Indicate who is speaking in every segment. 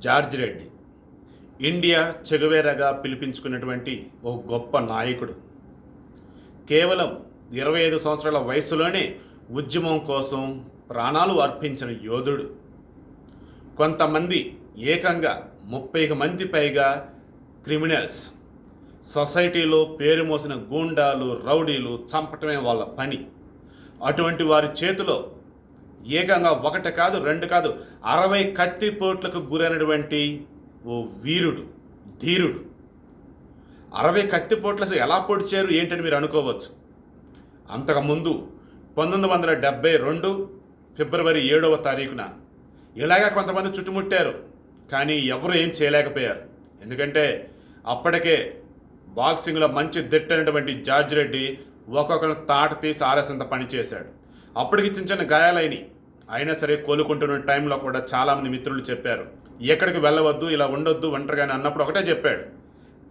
Speaker 1: George Reddy India చెగువేరగా పిలిపించుకున్నటువంటి ఓ గొప్ప నాయకుడు. కేవలం 25 సంవత్సరాల వయసులోనే ఉద్యమం కోసం ప్రాణాలు అర్పించిన యోధుడు. కొంతమంది ఏకంగా 30 మంది పైగా క్రిమినల్స్, సొసైటీలో పేరు మోసిన గూండాలు, రౌడీలు చంపటమే వాళ్ళ పని. అటువంటి వారి చేతిలో ఏకంగా 1 కాదు 2 కాదు 60 కత్తిపోట్లకు గురైనటువంటి ఓ వీరుడు, ధీరుడు. 60 కత్తిపోట్ల ఎలా పొడిచారు ఏంటని మీరు అనుకోవచ్చు. అంతకుముందు 1972 ఫిబ్రవరి 7వ తారీఖున ఇలాగా కొంతమంది చుట్టుముట్టారు, కానీ ఎవరు ఏం చేయలేకపోయారు. ఎందుకంటే అప్పటికే బాక్సింగ్లో మంచి దిట్టైనటువంటి జార్జ్ రెడ్డి ఒక్కొక్కరిని తాట తీసి ఆరేసంత పనిచేశాడు. అప్పటికి చిన్న చిన్న గాయాలైనవి, అయినా సరే కోలుకుంటున్న టైంలో కూడా చాలామంది మిత్రులు చెప్పారు, ఎక్కడికి వెళ్ళవద్దు, ఇలా ఉండొద్దు ఒంటరిగానే అన్నప్పుడు ఒకటే చెప్పాడు,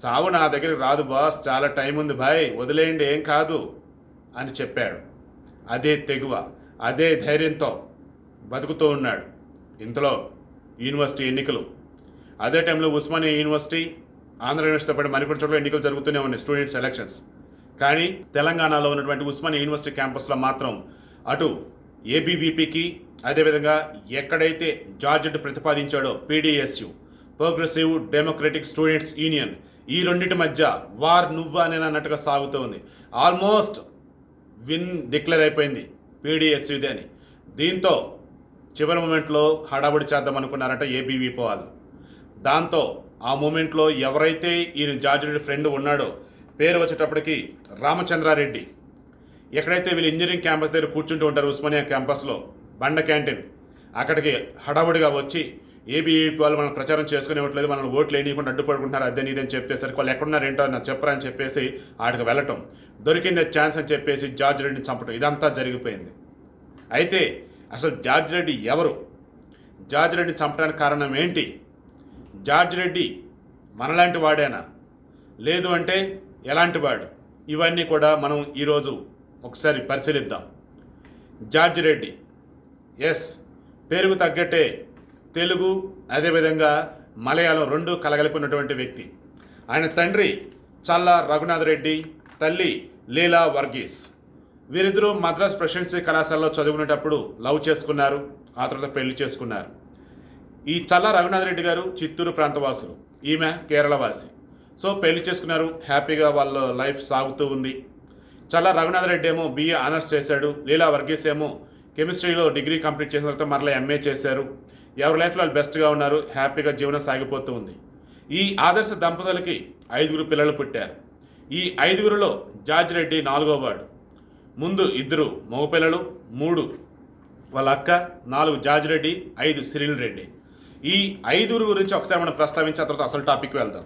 Speaker 1: చావు నా దగ్గరికి రాదు బాస్, చాలా టైం ఉంది భాయ్, వదిలేయండి ఏం కాదు అని చెప్పాడు. అదే తెగువ, అదే ధైర్యంతో బతుకుతూ ఉన్నాడు. ఇంతలో యూనివర్సిటీ ఎన్నికలు, అదే టైంలో ఉస్మానియా యూనివర్సిటీ, ఆంధ్ర యూనివర్సిటీతో పాటు మరికొన్ని చోట్ల ఎన్నికలు జరుగుతూనే ఉన్నాయి, స్టూడెంట్స్ ఎలక్షన్స్. కానీ తెలంగాణలో ఉన్నటువంటి ఉస్మానియా యూనివర్సిటీ క్యాంపస్లో మాత్రం అటు ఏబీవీపీకి, అదేవిధంగా ఎక్కడైతే జార్జ్ రెడ్డి ప్రతిపాదించాడో PDSU, progressive democratic students union, ఈ రెండింటి మధ్య వార్ నువ్వు అని అన్నట్టుగా సాగుతూ ఉంది. ఆల్మోస్ట్ విన్ డిక్లేర్ అయిపోయింది పీడీఎస్యుది అని. దీంతో చివరి మూమెంట్లో హడావుడి చేద్దాం అనుకున్నారట ఏబీవీపీ వాళ్ళు. దాంతో ఆ మూమెంట్లో ఎవరైతే ఈయన జార్జ్ రెడ్డి ఫ్రెండ్ ఉన్నాడో, పేరు వచ్చేటప్పటికి రామచంద్రారెడ్డి, ఎక్కడైతే వీళ్ళు ఇంజనీరింగ్ క్యాంపస్ దగ్గర కూర్చుంటూ ఉంటారు ఉస్మానియా క్యాంపస్లో బండ క్యాంటీన్, అక్కడికి హడావుడిగా వచ్చి ఏబీవీపీ వాళ్ళు మనం ప్రచారం చేసుకుని ఇవ్వట్లేదు, మనం ఓట్లు వేయకుండా అడ్డుపడుకుంటున్నారు, అదే నీదని చెప్పేసరికి వాళ్ళు ఎక్కడున్నారు ఏంటో నాకు చెప్పరా అని చెప్పేసి ఆడికి వెళ్ళటం, దొరికిందే ఛాన్స్ అని చెప్పేసి జార్జ్ రెడ్డిని చంపటం, ఇదంతా జరిగిపోయింది. అయితే అసలు జార్జ్ రెడ్డి ఎవరు? జార్జ్ రెడ్డిని చంపడానికి కారణం ఏంటి? జార్జ్ రెడ్డి మనలాంటి వాడేనా, లేదు అంటే ఎలాంటి వాడు? ఇవన్నీ కూడా మనం ఈరోజు ఒకసారి పరిశీలిద్దాం. జార్జ్ రెడ్డి ఎస్, పేరుకు తగ్గట్టే తెలుగు అదేవిధంగా మలయాళం రెండు కలగలిపినటువంటి వ్యక్తి. ఆయన తండ్రి చల్లా రఘునాథ్ రెడ్డి, తల్లి లీలా వర్గీస్. వీరిద్దరూ మద్రాస్ ప్రెసిడెన్సీ కళాశాలలో చదువుకునేటప్పుడు లవ్ చేసుకున్నారు, ఆ తర్వాత పెళ్లి చేసుకున్నారు. ఈ చల్లా రఘునాథ్ రెడ్డి గారు చిత్తూరు ప్రాంతవాసులు, ఈమె కేరళవాసి. సో పెళ్లి చేసుకున్నారు, హ్యాపీగా వాళ్ళ లైఫ్ సాగుతూ ఉంది. చల్లా రఘునాథ్ రెడ్డి ఏమో BA ఆనర్స్ చేశాడు, లీలా వర్గీస్ ఏమో కెమిస్ట్రీలో డిగ్రీ కంప్లీట్ చేసిన తర్వాత మరలా MA చేశారు. ఎవరి లైఫ్లో వాళ్ళు బెస్ట్గా ఉన్నారు, హ్యాపీగా జీవనం సాగిపోతూ ఉంది. ఈ ఆదర్శ దంపతులకి 5 పిల్లలు పుట్టారు. ఈ 5లో జార్జ్ రెడ్డి 4వ వాడు. ముందు 2 మగపిల్లలు, 3 వాళ్ళ అక్క, 4 జార్జ్ రెడ్డి, 5 సిరిల్ రెడ్డి. ఈ 5 గురించి ఒకసారి మనం ప్రస్తావించిన తర్వాత అసలు టాపిక్ వెళ్దాం.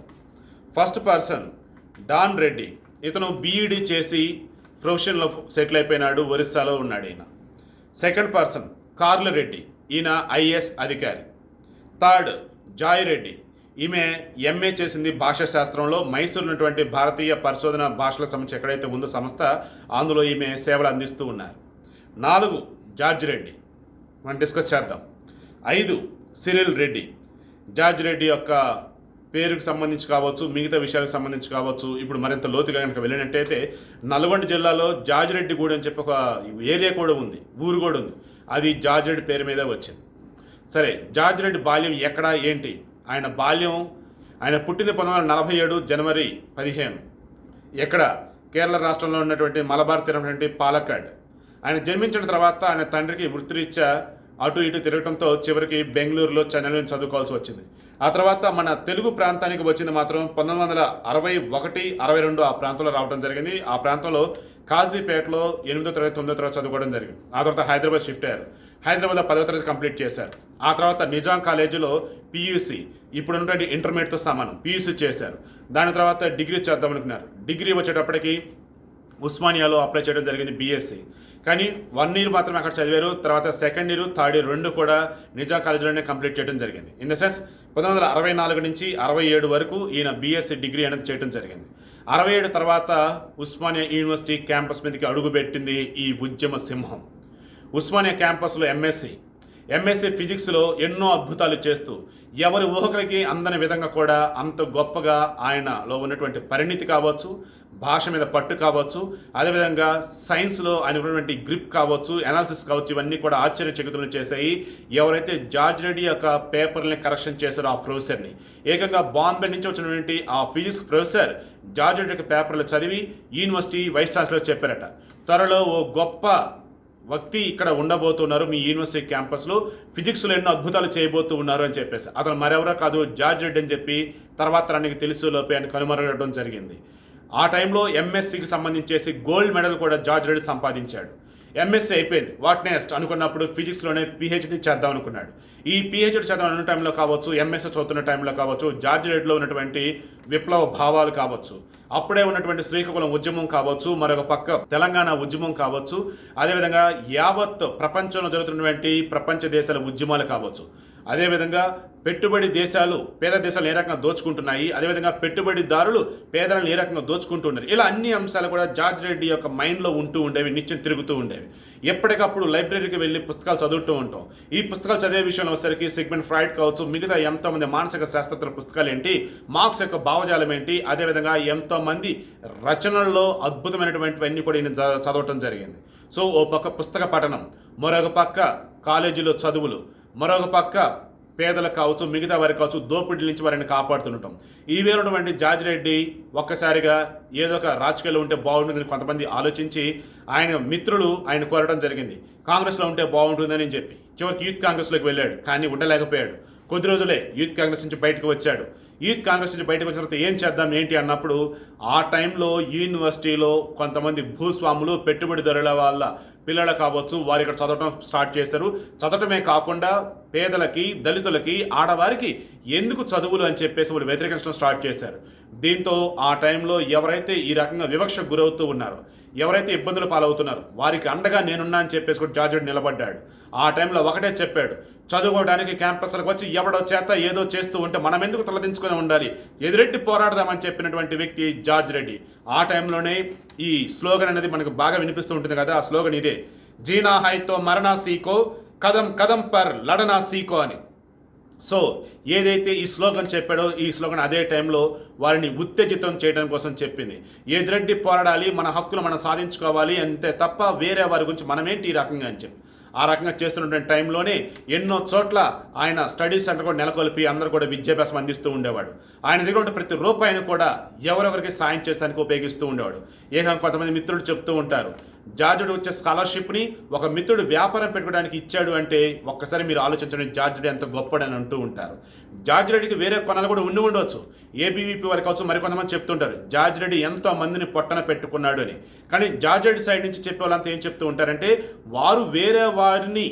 Speaker 1: First person Don Reddy. ఇతను BEd చేసి ప్రొఫెషన్లో సెటిల్ అయిపోయినాడు, ఒరిస్సాలో ఉన్నాడు ఈయన. సెకండ్ పర్సన్ కార్ల రెడ్డి, ఈయన IAS అధికారి. థర్డ్ జాయ్ రెడ్డి, ఈమె MA చేసింది భాషా శాస్త్రంలో, మైసూరు ఉన్నటువంటి భారతీయ పరిశోధన భాషల సంస్థ ఎక్కడైతే ఉందో సంస్థ, అందులో ఈమె సేవలు అందిస్తూ ఉన్నారు. 4 జార్జ్ రెడ్డి, మనం డిస్కస్ చేద్దాం. 5 సిరిల్ రెడ్డి. జార్జ్ రెడ్డి యొక్క పేరుకు సంబంధించి కావచ్చు, మిగతా విషయాలకు సంబంధించి కావచ్చు, ఇప్పుడు మరింత లోతుగా కనుక వెళ్ళినట్టయితే నల్గొండ జిల్లాలో జార్జ్ రెడ్డి గూడెం అని చెప్పి ఒక ఏరియా కూడా ఉంది, ఊరు కూడా ఉంది. అది జార్జ్ రెడ్డి పేరు మీద వచ్చింది. సరే, జార్జ్ రెడ్డి బాల్యం ఎక్కడ ఏంటి? ఆయన పుట్టింది 1947 జనవరి 15. ఎక్కడ? కేరళ రాష్ట్రంలో ఉన్నటువంటి మలబార్ తీరమైనటువంటి పాలక్కాడ్. ఆయన జన్మించిన తర్వాత ఆయన తండ్రికి వృత్తిరీత్యా అటు ఇటు తిరగడంతో చివరికి బెంగళూరులో, చెన్నైలో చదువుకోవాల్సి వచ్చింది. ఆ తర్వాత మన తెలుగు ప్రాంతానికి వచ్చింది మాత్రం 1961, 62 ఆ ప్రాంతంలో రావడం జరిగింది. ఆ ప్రాంతంలో కాజీపేటలో 8వ తరగతి 9వ తరగతి చదువుకోవడం జరిగింది. ఆ తర్వాత హైదరాబాద్ షిఫ్ట్ అయ్యారు. హైదరాబాద్లో 10వ తరగతి కంప్లీట్ చేశారు. ఆ తర్వాత నిజాం కాలేజీలో PUC, ఇప్పుడు ఉన్నటువంటి ఇంటర్మీడియట్తో సమానం, PUC చేశారు. దాని తర్వాత డిగ్రీ చేద్దాం అనుకున్నారు. డిగ్రీ వచ్చేటప్పటికి ఉస్మానియాలో అప్లై చేయడం జరిగింది BSc. కానీ 1 ఇయర్ మాత్రమే అక్కడ చదివారు. తర్వాత సెకండ్ ఇయర్, థర్డ్ ఇయర్ రెండు కూడా నిజాం కాలేజీలోనే కంప్లీట్ చేయడం జరిగింది. ఇన్ ద సెన్స్ 1964 నుంచి 67 వరకు ఈయన BSc డిగ్రీ అనేది చేయడం జరిగింది. 67 తర్వాత ఉస్మానియా యూనివర్సిటీ క్యాంపస్ మీదకి అడుగుపెట్టింది ఈ ఉద్యమ సింహం. ఉస్మానియా క్యాంపస్లో MSc, ఎంఎస్సీ ఫిజిక్స్లో ఎన్నో అద్భుతాలు చేస్తూ ఎవరి ఊహకులకి అందని విధంగా కూడా అంత గొప్పగా ఆయనలో ఉన్నటువంటి పరిణితి కావచ్చు, భాష మీద పట్టు కావచ్చు, అదేవిధంగా సైన్స్లో ఆయన ఉన్నటువంటి గ్రిప్ కావచ్చు, అనాలిసిస్ కావచ్చు, ఇవన్నీ కూడా ఆశ్చర్యచకితులను చేశాయి. ఎవరైతే జార్జ్ రెడ్డి యొక్క పేపర్ని కరెక్షన్ చేశారో ఆ ప్రొఫెసర్ని, ఏకంగా బాంబే నుంచి వచ్చినటువంటి ఆ ఫిజిక్స్ ప్రొఫెసర్ జార్జ్ రెడ్డి యొక్క పేపర్లు చదివి యూనివర్సిటీ వైస్ ఛాన్సలర్ చెప్పారట, త్వరలో ఓ గొప్ప వ్యక్తి ఇక్కడ ఉండబోతున్నారు మీ యూనివర్సిటీ క్యాంపస్లో, ఫిజిక్స్లో ఎన్నో అద్భుతాలు చేయబోతూ ఉన్నారు అని చెప్పేసి. అతను మరెవరో కాదు జార్జ్ రెడ్డి అని చెప్పి తర్వాత తరానికి తెలుసు లోపే ఆయన కనుమరుగడం జరిగింది. ఆ టైంలో ఎంఎస్సికి సంబంధించేసి గోల్డ్ మెడల్ కూడా జార్జ్ రెడ్డి సంపాదించాడు. ఎంఎస్సీ అయిపోయింది, వాట్ నెక్స్ట్ అనుకున్నప్పుడు ఫిజిక్స్లోనే పిహెచ్డీ చేద్దాం అనుకున్నాడు. ఈ పిహెచ్డీ చేద్దాం అన్న టైంలో కావచ్చు, ఎంఎస్సీ చదువుతున్న టైంలో కావచ్చు, జార్జ్ రెడ్డిలో ఉన్నటువంటి విప్లవ భావాలు కావచ్చు, అప్పుడే ఉన్నటువంటి శ్రీకాకుళం ఉద్యమం కావచ్చు, మరొక పక్క తెలంగాణ ఉద్యమం కావచ్చు, అదేవిధంగా యావత్ ప్రపంచంలో జరుగుతున్నటువంటి ప్రపంచ దేశాల ఉద్యమాలు కావచ్చు, అదేవిధంగా పెట్టుబడి దేశాలు పేద దేశాలు ఏ రకంగా దోచుకుంటున్నాయి, అదేవిధంగా పెట్టుబడిదారులు పేదలను ఏ రకంగా దోచుకుంటున్నారు, ఇలా అన్ని అంశాలు కూడా జార్జ్ రెడ్డి యొక్క మైండ్లో ఉంటూ ఉండేవి, నిత్యం తిరుగుతూ ఉండేవి. ఎప్పటికప్పుడు లైబ్రరీకి వెళ్ళి పుస్తకాలు చదువుతూ ఉంటాం. ఈ పుస్తకాలు చదివే విషయంలో వచ్చేసరికి సిగ్మెంట్ ఫ్రాయిడ్ కావచ్చు, మిగతా ఎంతోమంది మానసిక శాస్త్రజ్ఞ పుస్తకాలు ఏంటి, మార్క్స్ యొక్క భావజాలం ఏంటి, అదేవిధంగా ఎంతోమంది రచనల్లో అద్భుతమైనటువంటివన్నీ కూడా ఈయన చదవటం జరిగింది. సో ఓ పక్క పుస్తక పఠనం, మరొక పక్క కాలేజీలో చదువులు, మరొక పక్క పేదలకు కావచ్చు, మిగతా వారికి కావచ్చు, దోపిడీ నుంచి వారిని కాపాడుతుండటం. ఈవే ఉన్నటువంటి జార్జ్ రెడ్డి ఒక్కసారిగా ఏదో ఒక రాజకీయాల్లో ఉంటే బాగుంటుందని కొంతమంది ఆలోచించి ఆయన మిత్రులు ఆయన కోరడం జరిగింది, కాంగ్రెస్లో ఉంటే బాగుంటుందని చెప్పి. చివరికి యూత్ కాంగ్రెస్లోకి వెళ్ళాడు, కానీ ఉండలేకపోయాడు. కొద్ది రోజులే యూత్ కాంగ్రెస్ నుంచి బయటకు వచ్చాడు. యూత్ కాంగ్రెస్ నుంచి బయటకు వచ్చిన తర్వాత ఏం చేద్దాం ఏంటి అన్నప్పుడు ఆ టైంలో యూనివర్సిటీలో కొంతమంది భూస్వాములు, పెట్టుబడిదారుల వాళ్ళ పిల్లలు కావచ్చు, వారు ఇక్కడ చదవటం స్టార్ట్ చేశారు. చదవటమే కాకుండా పేదలకి, దళితులకి, ఆడవారికి ఎందుకు చదువులు అని చెప్పేసి వాళ్ళు వ్యతిరేకించడం స్టార్ట్ చేశారు. దీంతో ఆ టైంలో ఎవరైతే ఈ రకంగా వివక్షకు గురవుతూ ఉన్నారో, ఎవరైతే ఇబ్బందులు పాలవుతున్నారో వారికి అండగా నేనున్నా అని చెప్పేసి కూడా జార్జ్ రెడ్డి నిలబడ్డాడు. ఆ టైంలో ఒకటే చెప్పాడు, చదువుకోవడానికి క్యాంపస్లకు వచ్చి ఎవడో చేత ఏదో చేస్తూ ఉంటే మనం ఎందుకు తలదించుకొని ఉండాలి, ఎదురెట్టి పోరాడదామని చెప్పినటువంటి వ్యక్తి జార్జ్ రెడ్డి. ఆ టైంలోనే ఈ స్లోగన్ అనేది మనకు బాగా వినిపిస్తూ ఉంటుంది కదా, ఆ స్లోగన్ ఇదే, జీనా హైతో మరణా సీకో, కదం కదం పర్ లడనా సీకో అని. సో ఏదైతే ఈ స్లోగన్ చెప్పాడో ఈ స్లోగన్ అదే టైంలో వారిని ఉత్తేజితం చేయడం కోసం చెప్పింది. ఎదురెడ్డి పోరాడాలి, మన హక్కులు మనం సాధించుకోవాలి అంతే తప్ప వేరే వారి గురించి మనమేంటి ఈ రకంగా అని చెప్పి ఆ రకంగా చేస్తున్నటువంటి టైంలోనే ఎన్నో చోట్ల ఆయన స్టడీ సెంటర్ కూడా నెలకొల్పి అందరూ కూడా విద్యాభ్యాసం అందిస్తూ ఉండేవాడు. ఆయన దగ్గర ఉంటే ప్రతి రూపాయిని కూడా ఎవరెవరికి సాయం చేసేదానికి ఉపయోగిస్తూ ఉండేవాడు. ఏకంగా కొంతమంది మిత్రులు చెప్తూ ఉంటారు, జార్జ్ వచ్చే స్కాలర్షిప్ని ఒక మిత్రుడు వ్యాపారం పెట్టుకోవడానికి ఇచ్చాడు అంటే ఒక్కసారి మీరు ఆలోచించండి జార్జ్ రెడ్డి ఎంత గొప్పడని అంటూ ఉంటారు. జార్జ్ రెడ్డికి వేరే కొనాలు కూడా ఉండవచ్చు, ఏబీవీపీ వారికి కావచ్చు, మరికొంతమంది చెప్తుంటారు జార్జ్ రెడ్డి ఎంతో మందిని పొట్టన పెట్టుకున్నాడు అని. కానీ జార్జ్ రెడ్డి సైడ్ నుంచి చెప్పే వాళ్ళంతా ఏం చెప్తూ ఉంటారంటే వారు వేరే వారిని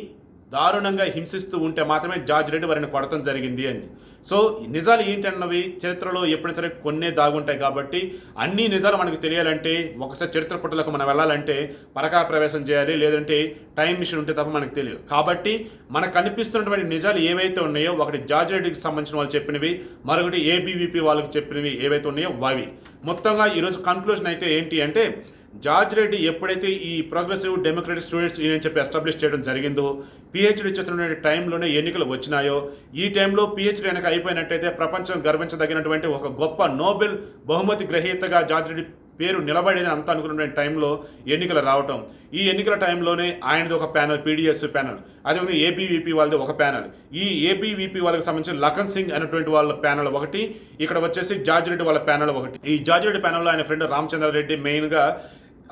Speaker 1: దారుణంగా హింసిస్తూ ఉంటే మాత్రమే జార్జ్ రెడ్డి వారిని కొడతం జరిగింది అని. సో నిజాలు ఏంటన్నవి చరిత్రలో ఎప్పుడైనా సరే కొన్నే దాగుంటాయి కాబట్టి అన్ని నిజాలు మనకు తెలియాలంటే ఒకసారి చరిత్ర పుటలకు మనం వెళ్ళాలంటే పరకా ప్రవేశం చేయాలి, లేదంటే టైం మిషన్ ఉంటే తప్ప మనకు తెలియదు. కాబట్టి మనకు కనిపిస్తున్నటువంటి నిజాలు ఏవైతే ఉన్నాయో ఒకటి జార్జ్ రెడ్డికి సంబంధించిన వాళ్ళు చెప్పినవి, మరొకటి ఏబీవీపీ వాళ్ళకి చెప్పినవి ఏవైతే ఉన్నాయో అవి. మొత్తంగా ఈరోజు కన్క్లూజన్ అయితే ఏంటి అంటే జార్జ్ రెడ్డి ఎప్పుడైతే ఈ ప్రోగ్రెసివ్ డెమోక్రటిక్ స్టూడెంట్స్ యూనియన్ చెప్పి ఎస్టాబ్లిష్ చేయడం జరిగిందో, పిహెచ్డీ చేస్తున్న టైంలోనే ఎన్నికలు వచ్చినాయో, ఈ టైంలో పిహెచ్డీ కనుక అయిపోయినట్టయితే ప్రపంచం గర్వించదగినటువంటి ఒక గొప్ప నోబెల్ బహుమతి గ్రహీతగా జార్జ్ రెడ్డి పేరు నిలబడేదని అంతా అనుకున్న టైంలో ఎన్నికలు రావటం, ఈ ఎన్నికల టైంలోనే ఆయనది ఒక ప్యానల్, పీడిఎస్ ప్యానల్, అదేవిధంగా ఏబీవీపీ వాళ్ళది ఒక ప్యానల్, ఈ ఏబీవీపీ వాళ్ళకి సంబంధించిన లఖన్ సింగ్ అనేటువంటి వాళ్ళ ప్యానల్ ఒకటి, ఇక్కడ వచ్చేసి జార్జ్ రెడ్డి వాళ్ళ ప్యానల్ ఒకటి. ఈ జార్జ్ రెడ్డి ప్యానల్లో ఆయన ఫ్రెండ్ రామచంద్రారెడ్డి మెయిన్గా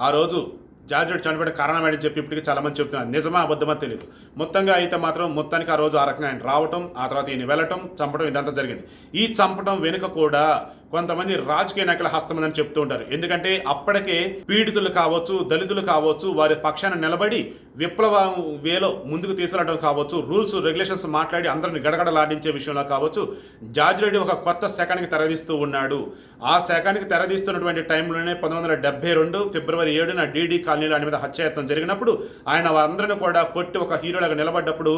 Speaker 1: ఆ రోజు జార్జ్ రెడ్డి చనిపోయిన కారణం ఏంటని చెప్పి ఇప్పటికీ చాలామంది చెప్తున్నారు, నిజమా అబద్ధమా తెలియదు. మొత్తంగా అయితే మాత్రం మొత్తానికి ఆ రోజు ఆ రకంగా ఆయన రావటం, ఆ తర్వాత ఈయన వెళ్ళటం, చంపడం ఇదంతా జరిగింది. ఈ చంపడం వెనుక కూడా కొంతమంది రాజకీయ నాయకుల హస్తం ఉందని చెప్తూ ఉంటారు. ఎందుకంటే అప్పటికే పీడితులు కావచ్చు, దళితులు కావచ్చు, వారి పక్షాన నిలబడి విప్లవ వేలో ముందుకు తీసుకెళ్ళడం కావచ్చు, రూల్స్ రెగ్యులేషన్స్ మాట్లాడి అందరిని గడగడలాడించే విషయంలో కావచ్చు, జార్జ్ రెడ్డి ఒక కొత్త శకానికి తెరదీస్తూ ఉన్నాడు. ఆ శకానికి తెరదీస్తున్నటువంటి టైంలోనే 1972 ఫిబ్రవరి 7న డీడీ కాలనీలో ఆయన మీద హత్యాయత్నం జరిగినప్పుడు ఆయన వారందరినీ కూడా కొట్టి ఒక హీరోలాగా నిలబడ్డప్పుడు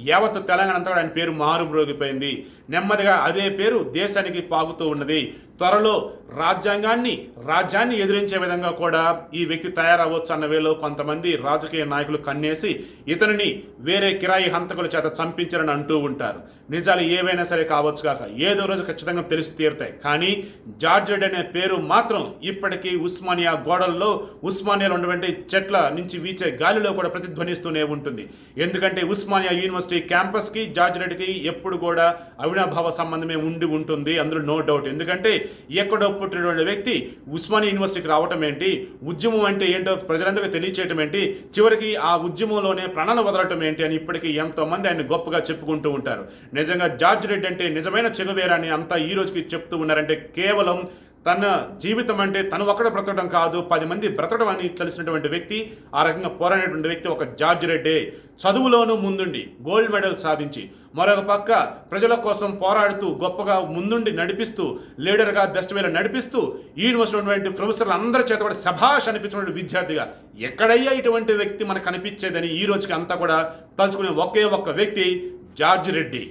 Speaker 1: యావత్ తెలంగాణ అంతా కూడా ఆయన పేరు మారుమ్రోగిపోయింది. నెమ్మదిగా అదే పేరు దేశానికి పాకుతూ ఉన్నది. త్వరలో రాజ్యాన్ని ఎదిరించే విధంగా కూడా ఈ వ్యక్తి తయారవ్వచ్చు అన్న వేలో కొంతమంది రాజకీయ నాయకులు కన్నేసి ఇతనిని వేరే కిరాయి హంతకుల చేత చంపించారని అంటూ ఉంటారు. నిజాలు ఏవైనా సరే కావచ్చు కాక ఏదో రోజు ఖచ్చితంగా తెలిసి తీరుతాయి. కానీ జార్జ్ రెడ్డి అనే పేరు మాత్రం ఇప్పటికీ ఉస్మానియా గోడల్లో, ఉస్మానియాలో ఉన్నటువంటి చెట్ల నుంచి వీచే గాలిలో కూడా ప్రతిధ్వనిస్తూనే ఉంటుంది. ఎందుకంటే ఉస్మానియా యూనివర్సిటీ క్యాంపస్కి జార్జ్ రెడ్డికి ఎప్పుడు కూడా అవినాభావ సంబంధమే ఉండి ఉంటుంది, అందులో నో డౌట్. ఎందుకంటే ఎక్కడో పుట్టినటువంటి వ్యక్తి ఉస్మానియా యూనివర్సిటీకి రావటం ఏంటి, ఉద్యమం అంటే ఏంటో ప్రజలందరికీ తెలియచేయటం ఏంటి, చివరికి ఆ ఉద్యమంలోనే ప్రాణాలు వదలటం ఏంటి అని ఇప్పటికీ ఎంతోమంది ఆయన గొప్పగా చెప్పుకుంటూ ఉంటారు. నిజంగా జార్జ్ రెడ్డి అంటే నిజమైన చెగువేరా అని అంతా ఈ రోజుకి చెప్తూ ఉన్నారంటే కేవలం తన జీవితం అంటే తను ఒక్కడ బ్రతకడం కాదు, 10 మంది బ్రతకడం అని తెలిసినటువంటి వ్యక్తి, ఆ రకంగా పోరాడినటువంటి వ్యక్తి ఒక జార్జ్ రెడ్డి. చదువులోనూ ముందుండి గోల్డ్ మెడల్ సాధించి, మరొక పక్క ప్రజల కోసం పోరాడుతూ గొప్పగా ముందుండి నడిపిస్తూ, లీడర్గా బెస్ట్ వేలో నడిపిస్తూ, యూనివర్సిటీలో ఉన్నటువంటి ప్రొఫెసర్లు అందరి చేత కూడా శభాష్ అనిపించినటువంటి విద్యార్థిగా ఎక్కడయ్యా ఇటువంటి వ్యక్తి మనకు కనిపించేదని ఈ రోజుకి అంతా కూడా తలుచుకునే ఒకే ఒక్క వ్యక్తి జార్జ్ రెడ్డి.